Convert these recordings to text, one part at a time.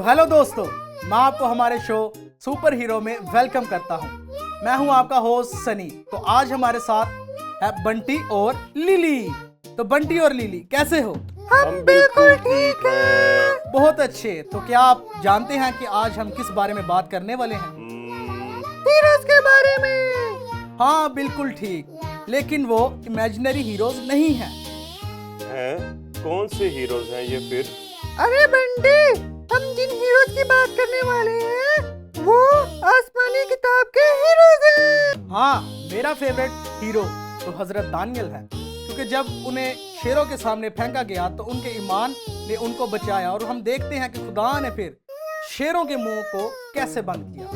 तो हेलो दोस्तों, मैं आपको हमारे शो सुपर हीरो में वेलकम करता हूं। मैं हूं आपका होस्ट सनी। तो आज हमारे साथ है बंटी और लिली। तो बंटी और लिली कैसे हो? हम बिल्कुल ठीक हैं। बहुत अच्छे। तो क्या आप जानते हैं कि आज हम किस बारे में बात करने वाले हैं? हीरोज के बारे में। हाँ बिल्कुल ठीक, लेकिन वो इमेजिनरी हीरोज नहीं हैं। हैं? कौन से हीरोज हैं ये फिर? अरे बंटी, हम जिन हीरोज की बात करने वाले हैं वो आसमानी किताब के हीरोज हैं। हाँ, मेरा फेवरेट हीरो तो हजरत दानियल है, क्योंकि जब उन्हें शेरों के सामने फेंका गया तो उनके ईमान ने उनको बचाया। और हम देखते हैं कि खुदा ने फिर शेरों के मुंह को कैसे बंद किया।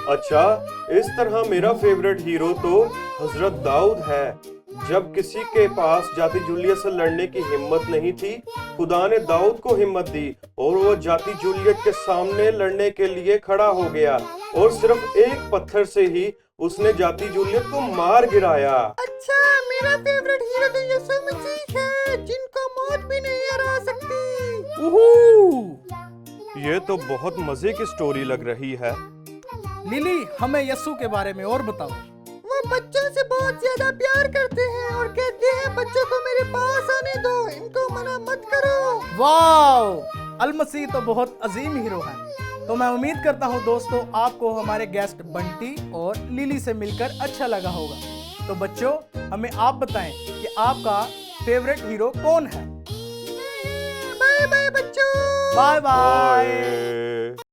अच्छा, इस तरह मेरा फेवरेट हीरो तो हजरत दाऊद है। जब किसी के पास जाति जूलियत से लड़ने की हिम्मत नहीं थी, खुदा ने दाऊद को हिम्मत दी और वो जाति जूलियत के सामने लड़ने के लिए खड़ा हो गया और सिर्फ एक पत्थर से ही उसने जाति जूलियत को मार गिराया। अच्छा, मेरा फेवरेट हीरो तो यीशु मसीह है, जिनको मौत भी नहीं हरा सकती। उहू! ये तो बहुत मजे की स्टोरी लग रही है। लिली, हमें यस्सु के बारे में और बताओ। वो बच्चों से बहुत ज्यादा प्यार करते हैं और कहते हैं बच्चों को मेरे पास आने दो, इनको मना मत करो। वाह! अल मसीह तो बहुत अजीम हीरो है। तो मैं उम्मीद करता हूँ दोस्तों, आपको हमारे गेस्ट बंटी और लिली से मिलकर अच्छा लगा होगा। तो बच्चों, हमें आप बताएं कि आपका फेवरेट हीरो कौन है? बाय बाय बच्चों। Bye bye. ओए।